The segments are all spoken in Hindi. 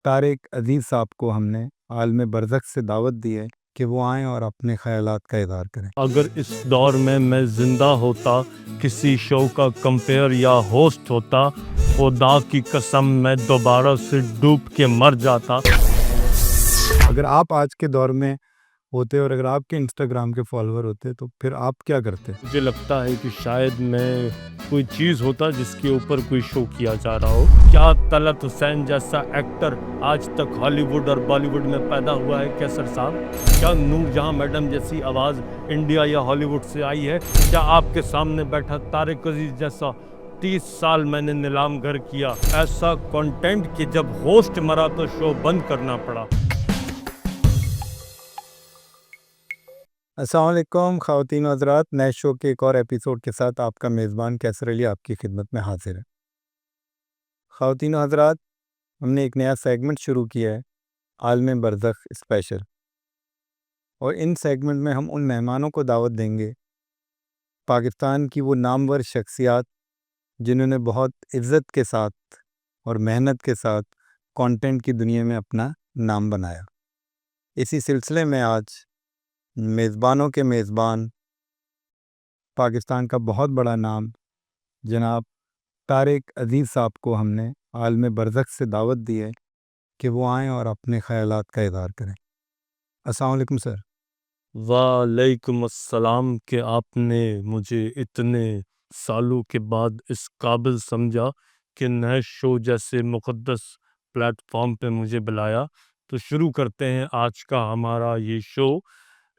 तारिक अजीज़ साहब को हमने आलम बरज़ख से दावत दी है कि वो आएँ और अपने ख़यालात का इज़हार करें। अगर इस दौर में मैं जिंदा होता, किसी शो का कंपेयर या होस्ट होता, खुदा की कसम मैं दोबारा से डूब के मर जाता। अगर आप आज के दौर में होते और अगर आपके इंस्टाग्राम के फॉलोअर होते तो फिर आप क्या करते? मुझे लगता है कि शायद मैं कोई चीज़ होता जिसके ऊपर कोई शो किया जा रहा हो। क्या तलत हुसैन जैसा एक्टर आज तक हॉलीवुड और बॉलीवुड में पैदा हुआ है कैसर साहब? क्या नूरजहां मैडम जैसी आवाज़ इंडिया या हॉलीवुड से आई है? क्या आपके सामने बैठा तारिक अजीज जैसा 30 साल मैंने नीलाम घर किया ऐसा कंटेंट कि जब होस्ट मरा तो शो बंद करना पड़ा? अस्सलाम वालेकुम ख़वातीन व हज़रात, नए शो के एक और एपिसोड के साथ आपका मेज़बान कैसर अली आपकी खिदमत में हाजिर है। ख़वातीन व हज़रात, हमने एक नया सेगमेंट शुरू किया है, आलम बरज़ख स्पेशल। और इन सेगमेंट में हम उन मेहमानों को दावत देंगे, पाकिस्तान की वो नामवर शख्सियात जिन्होंने बहुत इज़्ज़त के साथ और मेहनत के साथ कंटेंट की दुनिया में अपना नाम बनाया। इसी सिलसिले में आज मेज़बानों के मेज़बान, पाकिस्तान का बहुत बड़ा नाम जनाब तारिक अजीज़ साहब को हमने आलम बरज़ख से दावत दी है कि वो आएँ और अपने ख़यालात का इज़हार करें। अस्सलाम वालेकुम सर। वालेकुम अस्सलाम कि आपने मुझे इतने सालों के बाद इस काबिल समझा कि नए शो जैसे मुक़द्दस प्लेटफॉर्म पे मुझे बुलाया। तो शुरू करते हैं आज का हमारा ये शो।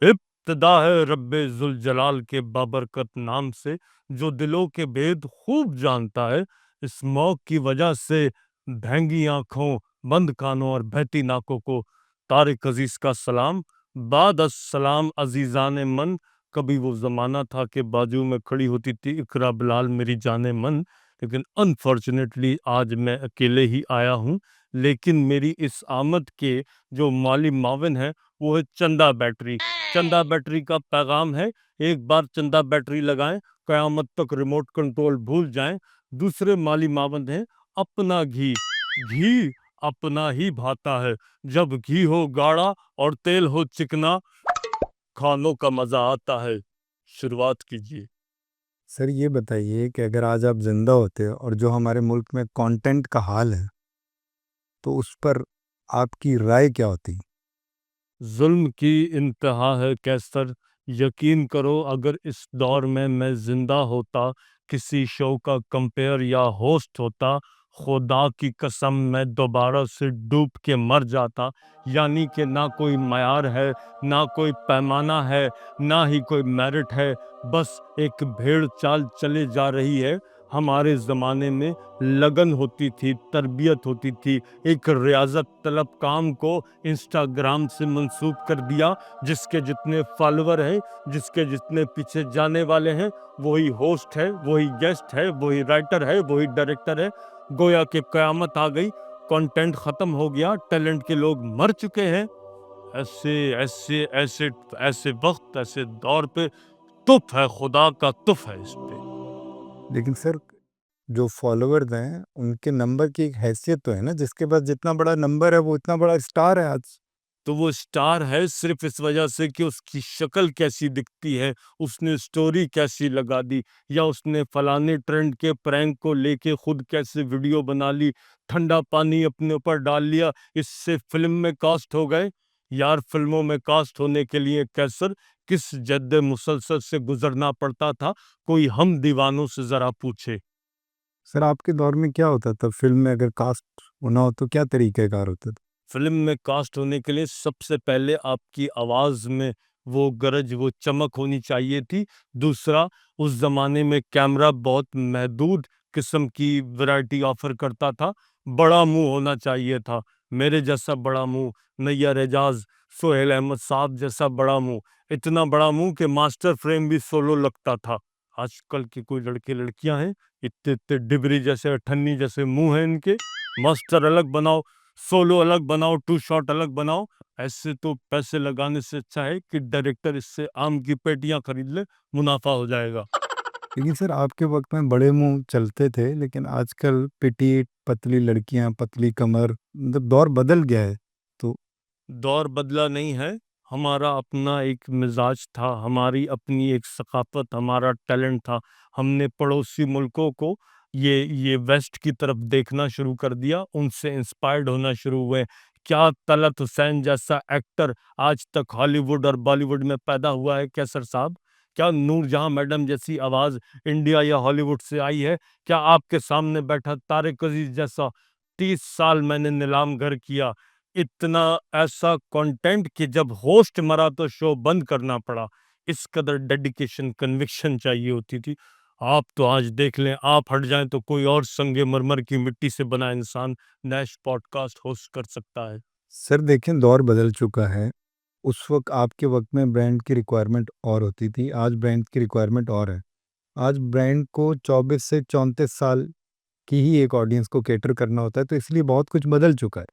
इब्तिदा है रब्बे ज़ुल जलाल के बाबरकत नाम से, जो दिलों के भेद खूब जानता है। इस मौक की वजह से भैंगी आँखों, बंद कानों और बहती नाकों को तारिक अज़ीज़ का सलाम। बाद अस्सलाम अजीज़ान मन। कभी वो ज़माना था कि बाजू में खड़ी होती थी इकरा बिलाल मेरी जाने मन, लेकिन अनफॉर्चुनेटली आज मैं अकेले ही आया हूँ। लेकिन मेरी इस आमद के जो माली माविन है वो है चंदा बैटरी। चंदा बैटरी का पैगाम है, एक बार चंदा बैटरी लगाएं, क़यामत तक रिमोट कंट्रोल भूल जाएं। दूसरे माली माविन है अपना घी। घी अपना ही भाता है, जब घी हो गाढ़ा और तेल हो चिकना, खानों का मजा आता है। शुरुआत कीजिए। सर ये बताइए कि अगर आज आप ज़िंदा होते और जो हमारे मुल्क में कंटेंट का हाल है, तो उस पर आपकी राय क्या होती? जुल्म की इंतहा है कैसर। यकीन करो अगर इस दौर में मैं जिंदा होता, किसी शो का कंपेयर या होस्ट होता, खुदा की कसम मैं दोबारा से डूब के मर जाता। यानी कि ना कोई मयार है, ना कोई पैमाना है, ना ही कोई मेरिट है, बस एक भेड़ चाल चले जा रही है। हमारे ज़माने में लगन होती थी, तरबियत होती थी। एक रियाजत तलब काम को इंस्टाग्राम से मंसूब कर दिया। जिसके जितने फॉलोवर हैं, जिसके जितने पीछे जाने वाले हैं, वही होस्ट है, वही गेस्ट है, वही राइटर है, वही डायरेक्टर है। गोया कि क़यामत आ गई, कंटेंट ख़त्म हो गया, टैलेंट के लोग मर चुके हैं। ऐसे ऐसे ऐसे ऐसे वक्त, ऐसे दौर पे तुफ है, खुदा का तुफ है इस पे। लेकिन सर, जो फॉलोअर्स हैं उनके नंबर की एक हैसियत तो है ना, जिसके पास जितना बड़ा नंबर है वो इतना बड़ा स्टार है आज। तो वो स्टार है सिर्फ इस वजह से कि उसकी शक्ल कैसी दिखती है, उसने स्टोरी कैसी लगा दी, या उसने फलाने ट्रेंड के प्रैंक को लेके खुद कैसे वीडियो बना ली, ठंडा पानी अपने ऊपर डाल लिया, इससे फिल्म में कास्ट हो गए। यार फिल्मों में कास्ट होने के लिए कैसर किस जद्द मुसलसल से गुजरना पड़ता था, कोई हम दीवानों से जरा पूछे। सर आपके दौर में क्या होता था? फ़िल्म में अगर कास्ट होना हो तो क्या तरीक़ेकार होता था? फिल्म में कास्ट होने के लिए सबसे पहले आपकी आवाज़ में वो गरज, वो चमक होनी चाहिए थी। दूसरा, उस ज़माने में कैमरा बहुत महदूद किस्म की वैरायटी ऑफ़र करता था। बड़ा मुँह होना चाहिए था, मेरे जैसा बड़ा मुँह, नैयर एजाज, सोहेल अहमद साहब जैसा बड़ा मुँह। इतना बड़ा मुँह कि मास्टर फ्रेम भी सोलो लगता था। आजकल के कोई लड़के लड़कियां हैं, इतने इतने डिबरी जैसे अठन्नी जैसे मुंह है इनके। मास्टर अलग बनाओ, सोलो अलग बनाओ, टू शॉट अलग बनाओ। ऐसे तो पैसे लगाने से अच्छा है कि डायरेक्टर इससे आम की पेटियां खरीद ले, मुनाफा हो जाएगा। लेकिन सर आपके वक्त में बड़े मुंह चलते थे, लेकिन आजकल पिटीट पतली लड़कियां, पतली कमर, मतलब दौर बदल गया है। तो दौर बदला नहीं है। हमारा अपना एक मिजाज था, हमारी अपनी एक सकाफत, हमारा टैलेंट था। हमने पड़ोसी मुल्कों को ये वेस्ट की तरफ देखना शुरू कर दिया, उनसे इंस्पायर्ड होना शुरू हुए। क्या तलत हुसैन जैसा एक्टर आज तक हॉलीवुड और बॉलीवुड में पैदा हुआ है कैसर साहब? क्या नूरजहां मैडम जैसी आवाज इंडिया या हॉलीवुड से आई है? क्या आपके सामने बैठा तारिक अजीज जैसा 30 साल मैंने नीलाम घर किया, इतना ऐसा कंटेंट कि जब होस्ट मरा तो शो बंद करना पड़ा, इस कदर डेडिकेशन कन्विक्शन चाहिए होती थी। आप तो आज देख लें, आप हट जाएं तो कोई और संगे मरमर की मिट्टी से बना इंसान नैश पॉडकास्ट होस्ट कर सकता है। सर देखें, दौर बदल चुका है। उस वक्त आपके वक्त में ब्रांड की रिक्वायरमेंट और होती थी, आज ब्रांड की रिक्वायरमेंट और है। आज ब्रांड को 24 से 34 साल की ही एक ऑडियंस को कैटर करना होता है, तो इसलिए बहुत कुछ बदल चुका है।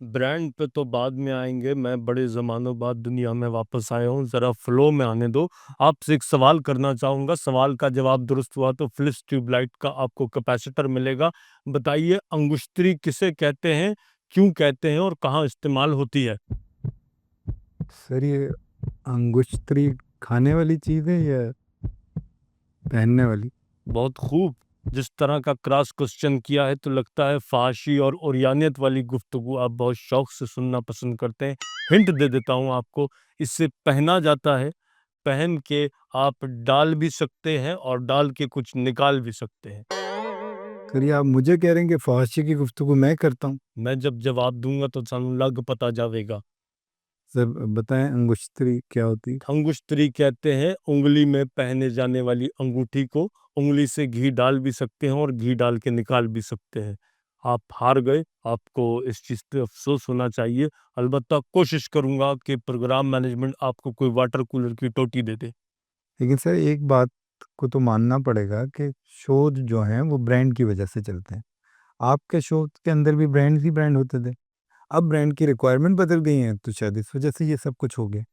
ब्रांड पे तो बाद में आएंगे, मैं बड़े ज़मानों बाद दुनिया में वापस आया हूँ, ज़रा फ्लो में आने दो। आपसे एक सवाल करना चाहूँगा, सवाल का जवाब दुरुस्त हुआ तो फिलिप्स ट्यूबलाइट का आपको कैपेसिटर मिलेगा। बताइए, अंगुश्तरी किसे कहते हैं, क्यों कहते हैं और कहाँ इस्तेमाल होती है? सर ये अंगुश्तरी खाने वाली चीज़ है या पहनने वाली? बहुत खूब। जिस तरह का क्रॉस क्वेश्चन किया है तो लगता है फाहशी और ओरियानियत वाली गुफ्तगू आप बहुत शौक से सुनना पसंद करते हैं। हिंट दे देता हूँ आपको, इससे पहना जाता है, पहन के आप डाल भी सकते हैं और डाल के कुछ निकाल भी सकते हैं। सर ये आप मुझे कह रहे हैं कि फहाशी की गुफ्तगू मैं करता हूँ? मैं जब जवाब दूंगा तो सानू लग पता जावेगा। सर बताएं अंगुश्तरी क्या होती है? अंगुश्तरी कहते हैं उंगली में पहने जाने वाली अंगूठी को। उंगली से घी डाल भी सकते हैं और घी डाल के निकाल भी सकते हैं। आप हार गए, आपको इस चीज़ पे अफसोस होना चाहिए। अलबत्ता कोशिश करूंगा कि प्रोग्राम मैनेजमेंट आपको कोई वाटर कूलर की टोटी दे दे। लेकिन सर एक बात को तो मानना पड़ेगा कि शोज जो हैं वो ब्रांड की वजह से चलते हैं। आपके शो के अंदर भी ब्रांड ही ब्रांड होते थे। अब ब्रांड की रिक्वायरमेंट बदल गई है, तो शायद इस वजह से ये सब कुछ हो गया।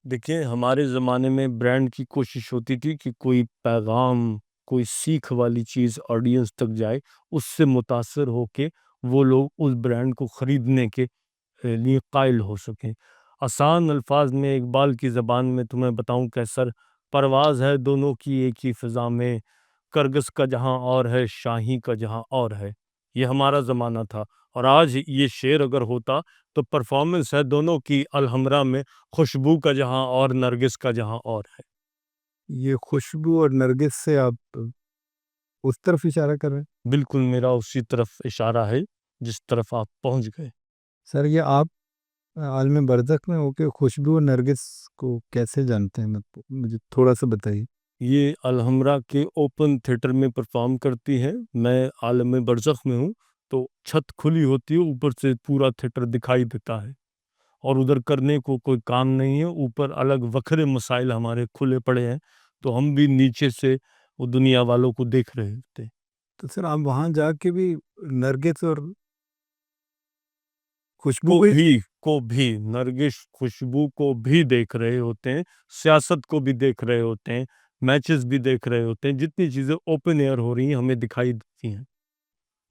देखिए, हमारे ज़माने में ब्रांड की कोशिश होती थी कि कोई पैगाम, कोई सीख वाली चीज़ ऑडियंस तक जाए, उससे मुतासर होके वो लोग उस ब्रांड को खरीदने के लिए कायल हो सकें। आसान अल्फाज में इकबाल की ज़बान में तुम्हें बताऊं कैसर, परवाज़ है दोनों की एक ही फ़िज़ा में, करगस का जहाँ और है, शाही का जहाँ और है। ये हमारा ज़माना था और आज ये शेर अगर होता तो परफॉर्मेंस है दोनों की अलहमरा में, खुशबू का जहाँ और नरगिस का जहाँ और है। ये खुशबू और नरगिस से आप उस तरफ इशारा कर रहे हैं? बिल्कुल मेरा उसी तरफ इशारा है जिस तरफ आप पहुंच गए। सर ये आप आलम बरज़ख में होके खुशबू और नरगिस को कैसे जानते हैं? मतलब मुझे थोड़ा सा बताइए। ये अलहमरा के ओपन थिएटर में परफॉर्म करती हैं। मैं आलम बरज़ख में हूँ, तो छत खुली होती है, ऊपर से पूरा थिएटर दिखाई देता है और उधर करने को कोई काम नहीं है। ऊपर अलग वखरे मसाइल हमारे खुले पड़े हैं, तो हम भी नीचे से वो दुनिया वालों को देख रहे होते हैं। तो सर आप वहाँ जाके भी नरगिस और खुशबू को को भी को भी नरगिस खुशबू को भी देख रहे होते हैं, सियासत को भी देख रहे होते हैं, मैचेस भी देख रहे होते हैं। जितनी चीज़ें ओपन एयर हो रही हैं हमें दिखाई देती हैं,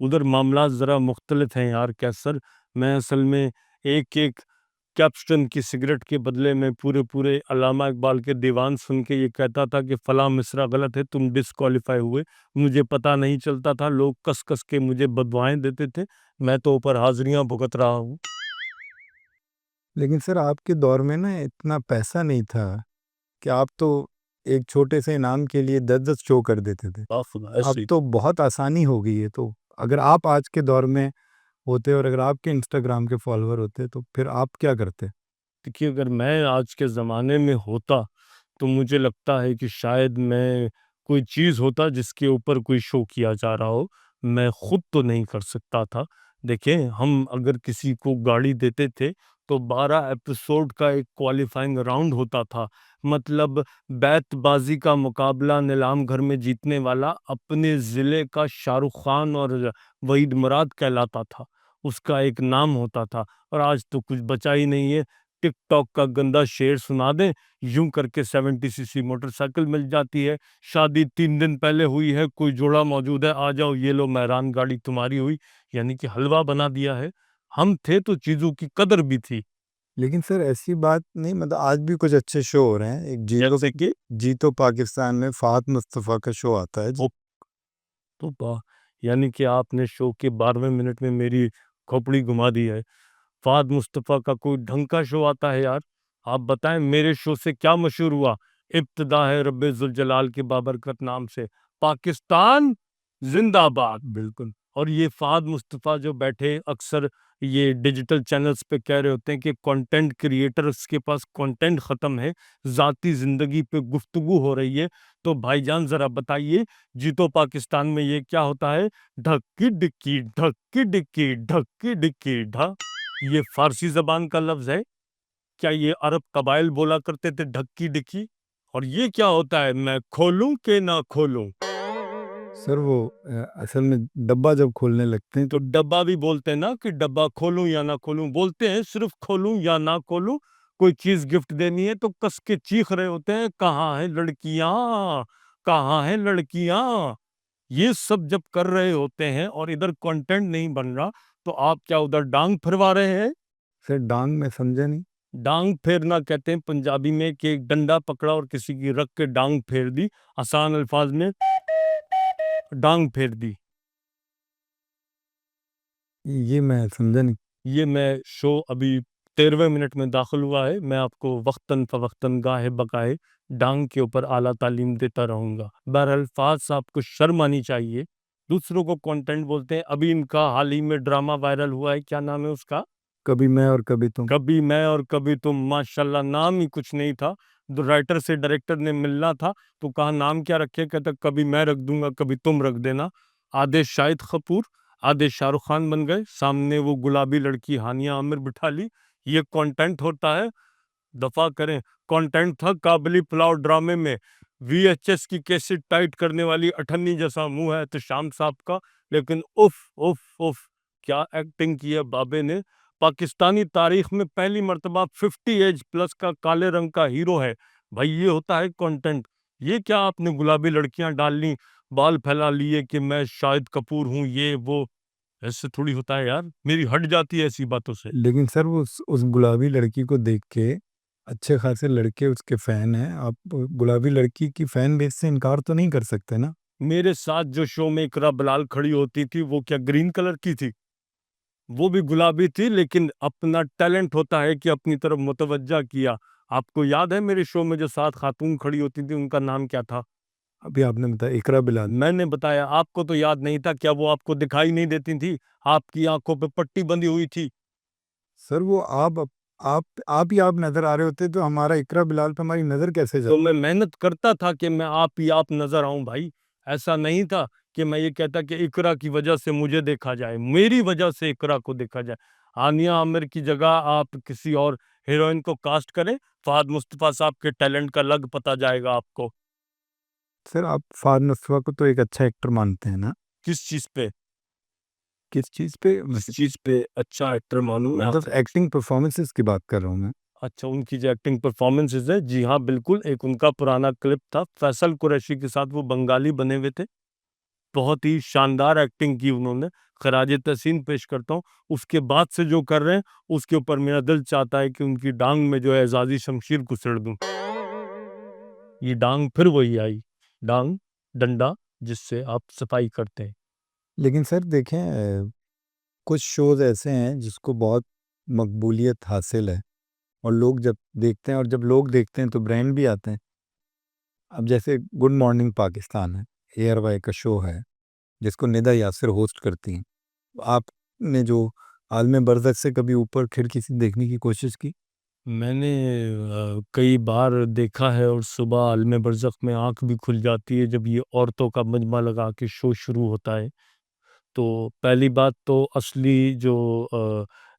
उधर मामला ज़रा मुख्तलिफ हैं यार कैसर। मैं असल में एक-एक कैप्स्टन की सिगरेट के बदले में पूरे-पूरे अल्लामा इकबाल के दीवान सुन के ये कहता था कि फलाँ मिसरा गलत है, तुम डिस्क्वालीफाई हुए। मुझे पता नहीं चलता था, लोग कस-कस के मुझे बददुआएँ देते थे। मैं तो ऊपर हाज़िरियाँ भुगत रहा हूँ। लेकिन सर आपके दौर में ना इतना पैसा नहीं था कि आप तो एक छोटे से इनाम के लिए 10-10 शो कर देते थे। खुदा अब ऐसे ही। तो बहुत आसानी हो गई है, तो अगर आप आज के दौर में होते और अगर आपके इंस्टाग्राम के फॉलोअर होते, तो फिर आप क्या करते? देखिए, अगर मैं आज के ज़माने में होता, तो मुझे लगता है कि शायद मैं कोई चीज़ होता जिसके ऊपर कोई शो किया जा रहा हो। मैं खुद तो नहीं कर सकता था। देखिए, हम अगर किसी को गाड़ी देते थे, तो 12 एपिसोड का एक क्वालीफाइंग राउंड होता था। मतलब बैतबाज़ी का मुकाबला नीलाम घर में जीतने वाला अपने ज़िले का शाहरुख खान और वहीद मुराद कहलाता था। उसका एक नाम होता था और आज तो कुछ बचा ही नहीं है। टिकटॉक का गंदा शेर सुना दें, यूं करके 70 सीसी मोटरसाइकिल मिल जाती है। शादी 3 दिन पहले हुई है, कोई जोड़ा मौजूद है, आ जाओ ये लो मेहरान गाड़ी तुम्हारी हुई। यानी कि हलवा बना दिया है। हम थे तो चीजों की कदर भी थी। लेकिन सर ऐसी बात नहीं, मतलब आज भी कुछ अच्छे शो हो रहे हैं। एक जैसे कि जीतो पाकिस्तान में फहद मुस्तफ़ा का शो आता है। ओ, तो वाह, यानी कि आपने शो के 12वें मिनट में मेरी खोपड़ी घुमा दी है। फहद मुस्तफ़ा का कोई ढंग का शो आता है यार? आप बताएं मेरे शो से क्या मशहूर हुआ? इब्तिदा है रब्बे जुल जलाल के बाबरकत नाम से, पाकिस्तान जिंदाबाद। बिल्कुल। और ये फहद मुस्तफ़ा जो बैठे अक्सर ये डिजिटल चैनल्स पे कह रहे होते हैं कि कंटेंट क्रिएटर्स के पास कंटेंट खत्म है, जाती जिंदगी पे गुफ्तगू हो रही है। तो भाईजान जरा बताइए, जीतो पाकिस्तान में ये क्या होता है? ढक्की डिक्की ढक्की डिक्की ढक्की डिक्की ढ ये फारसी जबान का लफ्ज है क्या? ये अरब कबाइल बोला करते थे ढक्की डिक्की। और ये क्या होता है, मैं खोलूं के ना खोलूं? सर वो असल में डब्बा जब खोलने लगते हैं तो डब्बा भी बोलते हैं ना कि डब्बा खोलूं या ना खोलूं, बोलते हैं सिर्फ खोलूं या ना खोलूं। कोई चीज गिफ्ट देनी है तो कस के चीख रहे होते हैं, कहाँ है लड़कियां, कहाँ है लड़कियां। ये सब जब कर रहे होते हैं और इधर कंटेंट नहीं बन रहा, तो आप क्या उधर डांग फिरवा रहे हैं? सर डांग में समझे नहीं। डांग फेरना कहते हैं पंजाबी में कि एक डंडा पकड़ा और किसी की रख के डांग फेर दी। आसान अल्फाज में डांग फेर दी। ये मैं समझा नहीं। ये मैं शो अभी 13वें मिनट में दाखिल हुआ है। मैं आपको वक्तन फवक्तन गाहे बकाए डांग के ऊपर आला तालीम देता रहूंगा। बहरहाल फाज साहब को शर्म आनी चाहिए, दूसरों को कंटेंट बोलते हैं। अभी इनका हाल ही में ड्रामा वायरल हुआ है, क्या नाम है उसका? कभी मैं और कभी तुम। कभी मैं और कभी तुम। माशाल्लाह, नाम ही कुछ नहीं था। राइटर से डायरेक्टर ने मिलना था तो कहा नाम क्या रखे, कहता कभी मैं रख दूंगा कभी तुम रख देना। आधे शाहिद कपूर आधे शाहरुख खान बन गए, सामने वो गुलाबी लड़की हानिया आमिर बिठा ली। ये कंटेंट होता है? दफा करें। कंटेंट था काबली पुलाव ड्रामे में, वीएचएस की कैसेट टाइट करने वाली अठन्नी जैसा मुंह है तो शाम साहब का, लेकिन उफ उफ उफ, क्या एक्टिंग की है बाबे ने। पाकिस्तानी तारीख में पहली मर्तबा 50 एज प्लस का काले रंग का हीरो है। भाई ये होता है कंटेंट? ये क्या आपने गुलाबी लड़कियां डाल ली, बाल फैला लिए कि मैं शाहिद कपूर हूं ये वो? ऐसे थोड़ी होता है यार, मेरी हट जाती है ऐसी बातों से। लेकिन सर वो उस गुलाबी लड़की को देख के अच्छे खासे लड़के उसके फैन हैं। आप गुलाबी लड़की की फैन बेस से इनकार तो नहीं कर सकते ना। मेरे साथ जो शो में इकरा बिलाल खड़ी होती थी वो क्या ग्रीन कलर की थी? वो भी गुलाबी थी, लेकिन अपना टैलेंट होता है कि अपनी तरफ मुतवज्जा किया। आपको याद है मेरे शो में जो सात खातून खड़ी होती थी उनका नाम क्या था? अभी आपने बताया इकरा बिलाल। मैंने बताया, आपको तो याद नहीं था क्या? वो आपको दिखाई नहीं देती थी? आपकी आंखों पे पट्टी बंधी हुई थी। सर वो आप ही आप नजर आ रहे होते तो हमारा इकरा बिलाल पे हमारी नजर कैसे तो जाती। मैं मेहनत करता था कि मैं आप ही आप नजर आऊं भाई। ऐसा नहीं था कि मैं ये कहता कि इकरा की वजह से मुझे देखा जाए, मेरी वजह से इकरा को देखा जाए। आनिया आमिर की जगह आप किसी और हीरोइन को कास्ट करें, फहद मुस्तफा साहब के टैलेंट का लग पता जाएगा आपको। सर आप फहद मुस्तफा को तो एक अच्छा एक्टर मानते हैं ना। किस चीज पे? किस चीज पे किस चीज पे अच्छा एक्टर मानूं मैं मतलब आपको? एक्टिंग परफॉर्मेंसेस की बात कर रहा हूँ मैं। अच्छा, उनकी जो एक्टिंग परफॉर्मेंसेज है, जी हाँ बिल्कुल। एक उनका पुराना क्लिप था फैसल कुरैशी के साथ, वो बंगाली बने हुए थे। बहुत ही शानदार एक्टिंग की उन्होंने, खराज तहसीन पेश करता हूँ। उसके बाद से जो कर रहे हैं उसके ऊपर मेरा दिल चाहता है कि उनकी डांग में जो है एजाजी शमशीर कुचल दूं। ये डांग फिर वही आई, डांग डंडा जिससे आप सफाई करते हैं। लेकिन सर देखें कुछ शोज ऐसे हैं जिसको बहुत मकबूलियत हासिल है और लोग जब देखते हैं, और जब लोग देखते हैं तो ब्रांड भी आते हैं। अब जैसे गुड मॉर्निंग पाकिस्तान है, एयरवाई का शो है जिसको निदा यासिर होस्ट करती हैं। आपने जो आलम बरज़ख से कभी ऊपर खिड़की से देखने की कोशिश की? मैंने कई बार देखा है, और सुबह आलम बरज़ख में आंख भी खुल जाती है जब ये औरतों का मजमा लगा के शो शुरू होता है। तो पहली बात तो असली जो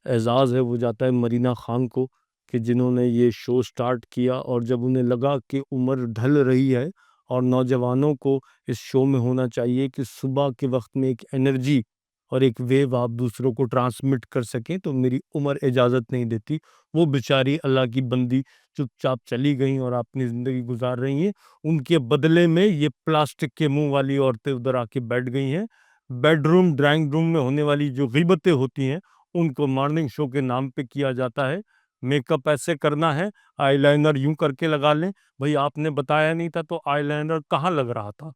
एज़ाज़ है वो जाता है मरीना ख़ान को, कि जिन्होंने ये शो स्टार्ट किया और जब उन्हें लगा कि उम्र ढल रही है और नौजवानों को इस शो में होना चाहिए कि सुबह के वक्त में एक एनर्जी और एक वेव आप दूसरों को ट्रांसमिट कर सकें, तो मेरी उम्र इजाज़त नहीं देती। वो बेचारी अल्लाह की बंदी चुपचाप चली गई और अपनी ज़िंदगी गुज़ार रही हैं। उनके बदले में ये प्लास्टिक के मुँह वाली औरतें उधर आके बैठ गई हैं। बेडरूम, ड्राइंग रूम में होने वाली जो ग़ीबतें होती हैं, उनको मॉर्निंग शो के नाम पे किया जाता है। मेकअप ऐसे करना है, आईलाइनर यूँ करके लगा लें। भई आपने बताया नहीं था तो आईलाइनर कहाँ लग रहा था?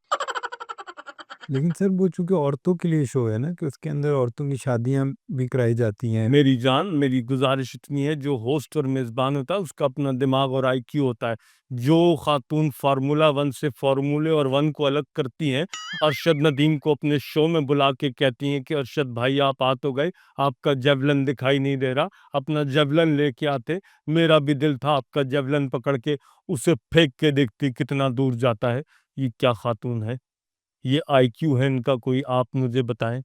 लेकिन सर वो चूँकि औरतों के लिए शो है ना कि उसके अंदर औरतों की शादियाँ भी कराई जाती हैं। मेरी जान, मेरी गुज़ारिश इतनी है, जो होस्ट और मेज़बान होता है उसका अपना दिमाग और आईक्यू होता है। जो ख़ातून फ़ॉर्मूला 1 से फ़ॉर्मूले और 1 को अलग करती हैं, अरशद नदीम को अपने शो में बुला के कहती हैं कि अरशद भाई आप आ तो गए, आपका जेवलिन दिखाई नहीं दे रहा, अपना जेवलिन लेके आते। मेरा भी दिल था आपका जेवलिन पकड़ के उसे फेंक के देखती कितना दूर जाता है। ये क्या ख़ातून है? ये आईक्यू है इनका कोई, आप मुझे बताएँ?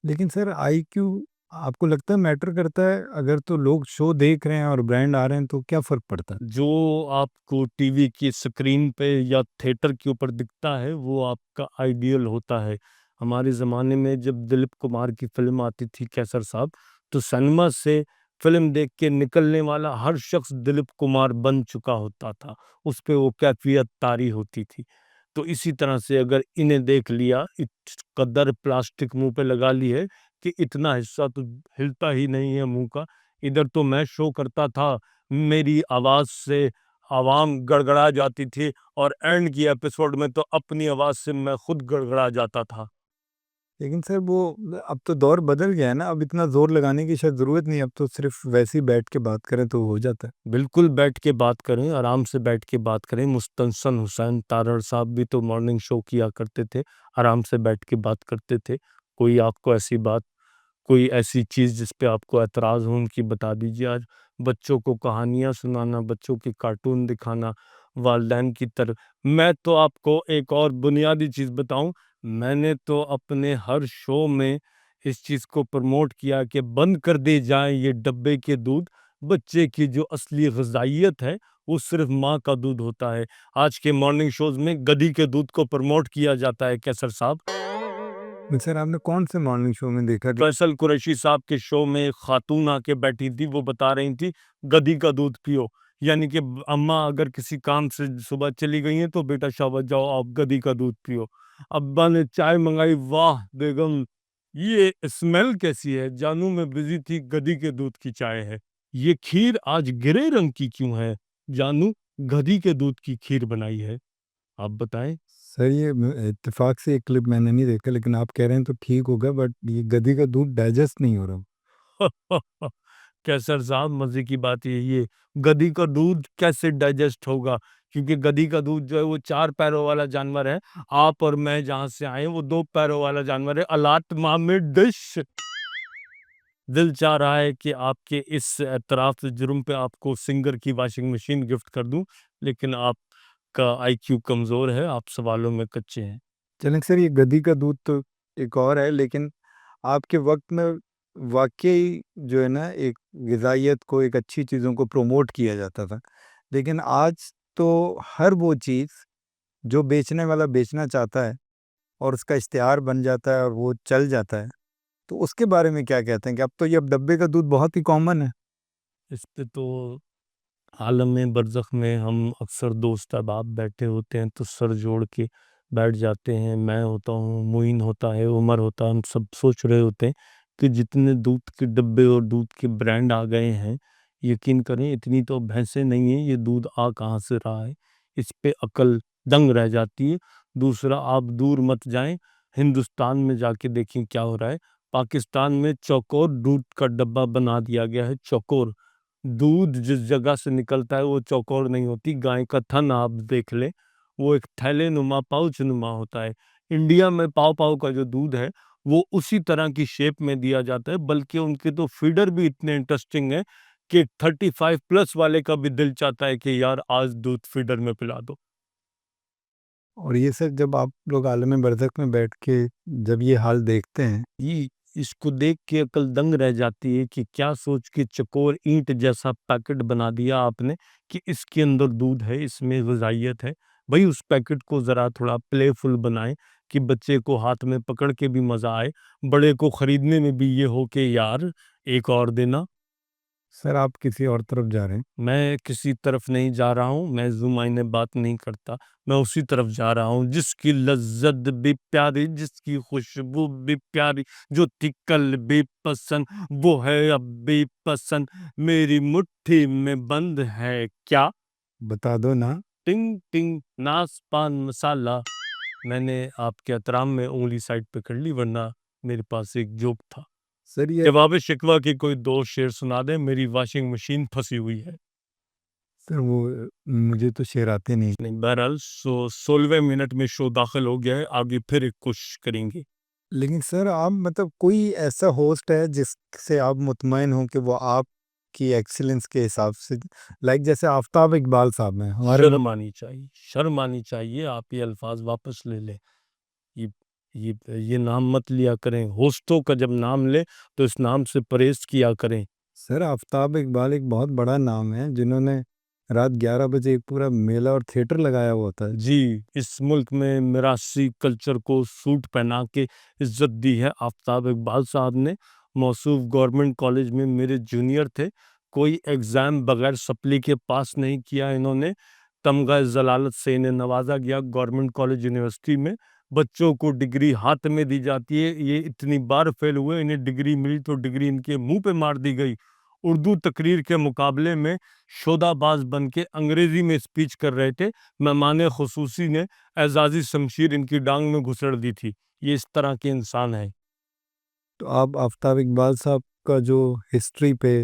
लेकिन सर आईक्यू आपको लगता है मैटर करता है? अगर तो लोग शो देख रहे हैं और ब्रांड आ रहे हैं तो क्या फ़र्क पड़ता है? जो आपको टीवी की स्क्रीन पे या थिएटर के ऊपर दिखता है, वो आपका आइडियल होता है। हमारे ज़माने में जब दिलीप कुमार की फ़िल्म आती थी कैसर साहब, तो सिनेमा से फ़िल्म देख के निकलने वाला हर शख्स दिलीप कुमार बन चुका होता था। उस पे वो कैफ़ियत तारी होती थी। तो इसी तरह से अगर इन्हें देख लिया, इत कदर प्लास्टिक मुँह पे लगा ली है कि इतना हिस्सा तो हिलता ही नहीं है मुँह का। इधर तो मैं शो करता था, मेरी आवाज़ से आवाम गड़गड़ा जाती थी और एंड की एपिसोड में तो अपनी आवाज़ से मैं खुद गड़गड़ा जाता था। लेकिन सर वो अब तो दौर बदल गया है ना, अब इतना ज़ोर लगाने की शायद ज़रूरत नहीं है, अब तो सिर्फ़ वैसे ही बैठ के बात करें तो हो जाता है। बिल्कुल बैठ के बात करें, आराम से बैठ के बात करें। मुस्तंसन हुसैन तारड़ साहब भी तो मॉर्निंग शो किया करते थे, आराम से बैठ के बात करते थे। कोई आपको ऐसी बात, कोई ऐसी चीज़ जिस पे आपको ऐतराज़ हो उनकी बता दीजिए आज। बच्चों को कहानियाँ सुनाना, बच्चों के कार्टून दिखाना, वालिदैन की तरफ, मैं तो आपको एक और बुनियादी चीज़ बताऊँ, मैंने तो अपने हर शो में इस चीज़ को प्रमोट किया कि बंद कर दिए जाएँ ये डब्बे के दूध। बच्चे की जो असली ग़िज़ाइयत है, वो सिर्फ़ माँ का दूध होता है। आज के मॉर्निंग शोज़ में गधी के दूध को प्रमोट किया जाता है कैसर साहब। तो सर आपने कौन से मॉर्निंग शो में देखा कि फैसल कुरैशी साहब के शो में एक खातून आके बैठी थी, वो बता रही थी, गधी का दूध पियो। यानी कि अम्मा अगर किसी काम से सुबह चली गई हैं, तो बेटा शाबाश जाओ आप गधी का दूध पियो। अब्बा ने चाय मँगाई, वाह बेगम! ये स्मेल कैसी है? जानू मैं बिज़ी थी, गधी के दूध की चाय है। ये खीर आज ग्रे रंग की क्यों है? जानू गधी के दूध की खीर बनाई है। आप बताएँ? सर ये इत्तेफ़ाक से ये क्लिप मैंने नहीं देखा, लेकिन आप कह रहे हैं तो ठीक होगा, बट ये गधी का दूध डाइजेस्ट नहीं हो रहा। कैसर साहब मज़े की बात यही है, गधी का दूध कैसे डाइजेस्ट होगा? क्योंकि गधी का दूध जो है वो 4 पैरों वाला जानवर है। आप और मैं जहाँ से आए हैं वो 2 पैरों वाला जानवर है। अलातमा में डिश। दिल चाह रहा है कि आपके इस एतराफ़ से जुर्म पे आपको सिंगर की वॉशिंग मशीन गिफ्ट कर दूँ, लेकिन आपका आईक्यू कमज़ोर है, आप सवालों में कच्चे हैं। चलें सर ये गधी का दूध तो एक और है, लेकिन आपके वक़्त में वाक़ई जो है ना एक ग़िज़ाइयत को, एक अच्छी चीज़ों को प्रमोट किया जाता था। लेकिन आज तो हर वो चीज़ जो बेचने वाला बेचना चाहता है और उसका इश्तिहार बन जाता है और वो चल जाता है। तो उसके बारे में क्या कहते हैं कि अब तो ये अब डब्बे का दूध बहुत ही कॉमन है? इस पे तो आलम बरज़ख में हम अक्सर दोस्त अहबाब बैठे होते हैं तो सर जोड़ के बैठ जाते हैं। मैं होता हूँ, मुईन होता है, उमर होता है, हम सब सोच रहे होते हैं कि जितने दूध के डब्बे और दूध के ब्रांड आ गए हैं, यकीन करें इतनी तो भैंसें नहीं हैं, ये दूध आ कहाँ से रहा है? इस पे अकल दंग रह जाती है। दूसरा आप दूर मत जाएँ, हिंदुस्तान में जाके देखें क्या हो रहा है। पाकिस्तान में चौकोर दूध का डब्बा बना दिया गया है, चौकोर। दूध जिस जगह से निकलता है वो चौकोर नहीं होती, गाय का थन आप देख लें, वो एक थैलेनुमा, पाउचनुमा होता है। इंडिया में पाव-पाव का जो दूध है, वो उसी तरह की शेप में दिया जाता है, बल्कि उनके तो फीडर भी इतने इंटरेस्टिंग हैं कि 35 प्लस वाले का भी दिल चाहता है कि यार आज दूध फीडर में पिला दो। और ये सर जब आप लोग आलम बरज़ख में बैठ के जब ये हाल देखते हैं, ये इसको देख के अकल दंग रह जाती है कि क्या सोच के चकोर ईंट जैसा पैकेट बना दिया आपने कि इसके अंदर दूध है, इसमें ग़िज़ाइयत है। भई उस पैकेट को ज़रा थोड़ा प्लेफुल बनाएँ कि बच्चे को हाथ में पकड़ के भी मज़ा आए, बड़े को खरीदने में भी ये हो कि यार एक और देना। सर आप किसी और तरफ जा रहे हैं। मैं किसी तरफ नहीं जा रहा हूँ, मैं ज़ुमाइने बात नहीं करता, मैं उसी तरफ जा रहा हूँ जिसकी लज़्ज़त भी प्यारी, जिसकी खुशबू भी प्यारी, जो थी कल भी पसंद, वो है अब भी पसंद, मेरी मुट्ठी में बंद है क्या? बता दो ना। टिंग टिंग नाश पान मसाला। मैंने आपके एहतराम में उँगली साइड पे कर ली, वरना मेरे पास एक जोक था। सर ये जवाब शिकवा के कोई 2 शेर सुना दें, मेरी वॉशिंग मशीन फँसी हुई है। सर वो मुझे तो शेर आते नहीं। नहीं, बहरहाल 16वें मिनट में शो दाखिल हो गया है, आगे फिर एक कोशिश करेंगे। लेकिन सर आप मतलब कोई ऐसा होस्ट है जिससे आप मुतमईन हो कि वो आपकी एक्सीलेंस के हिसाब से, लाइक जैसे आफताब इकबाल साहब हैं हमारे शर्म आनी चाहिए, शर्म आनी चाहिए, आप ये अल्फ़ाज़ वापस ले लें। ये ये ये नाम मत लिया करें, होस्टों का जब नाम लें, तो इस नाम से परहेज़ किया करें। सर आफताब इकबाल एक बहुत बड़ा नाम है जिन्होंने रात 11 बजे एक पूरा मेला और थिएटर लगाया हुआ होता है। जी, इस मुल्क में मिरासी कल्चर को सूट पहना के इज़्ज़त दी है आफ़ताब इकबाल साहब ने। मौसूफ़ गवर्नमेंट कॉलेज में मेरे जूनियर थे। कोई एग्ज़ाम बगैर सप्ली के पास नहीं किया इन्होंने। तमगा ज़लालत से इन्हें नवाज़ा गया गवर्नमेंट कॉलेज यूनिवर्सिटी में। बच्चों को डिग्री हाथ में दी जाती है। ये इतनी बार फ़ेल हुए, इन्हें डिग्री मिली तो डिग्री इनके मुँह पे मार दी गई। उर्दू तकरीर के मुकाबले में शोधाबाज़ बन के अंग्रेज़ी में स्पीच कर रहे थे। मेहमान ख़ुसूसी ने एज़ाज़ी शमशीर इनकी टांग में घुसेड़ दी थी। ये इस तरह के इंसान हैं। तो आप आफताब इकबाल साहब का जो हिस्ट्री पे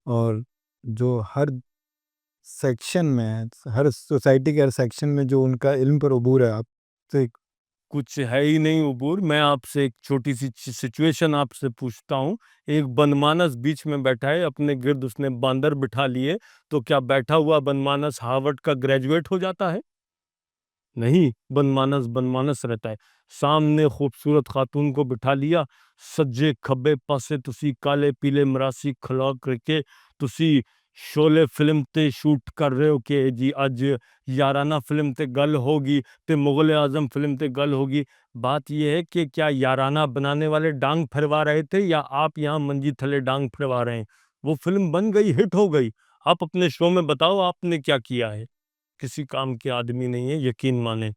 और जो हर सेक्शन में है, हर सोसाइटी के हर सेक्शन में जो उनका इल्म पर अबूर है, आपसे कुछ है ही नहीं उबूर। मैं आपसे एक छोटी-सी सिचुएशन आपसे पूछता हूँ। एक बनमानस बीच में बैठा है, अपने गिर्द उसने बांदर बिठा लिए, तो क्या बैठा हुआ बनमानस हार्वर्ड का ग्रेजुएट हो जाता है? नहीं, बनमानस बनमानस रहता है। सामने खूबसूरत खातून को बिठा लिया, सज्जे खब्बे पासे तुसी काले पीले मरासी खला करके तुसी शोले फिल्म ते शूट कर रहे हो कि जी अज याराना फिल्म ते गल होगी ते मुगल आजम फिल्म ते गल होगी। बात ये है कि क्या याराना बनाने वाले डांग फिरवा रहे थे या आप यहाँ मंजी थले डांग फिरवा रहे हैं? वो फिल्म बन गई, हिट हो गई। आप अपने शो में बताओ आपने क्या किया है? किसी काम के आदमी नहीं है, यकीन माने।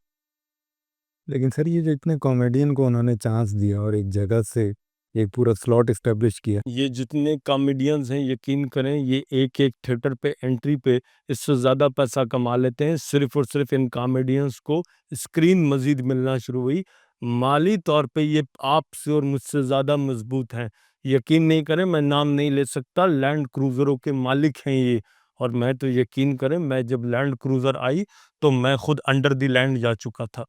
लेकिन सर ये जो इतने कॉमेडियन को उन्होंने चांस दिया और एक जगह से एक पूरा स्लॉट एस्टेब्लिश किया। ये जितने कॉमेडियंस हैं, यकीन करें, ये एक-एक थिएटर पे एंट्री पे इससे ज़्यादा पैसा कमा लेते हैं। सिर्फ़ और सिर्फ़ इन कॉमेडियंस को स्क्रीन मज़ीद मिलना शुरू हुई। माली तौर पे ये आपसे और मुझसे ज़्यादा मज़बूत हैं। यकीन नहीं करें, मैं नाम नहीं ले सकता, लैंड क्रूज़रों के मालिक हैं ये। और मैं तो यकीन करें, मैं जब लैंड क्रूज़र आई, तो मैं खुद अंडर द लैंड जा चुका था।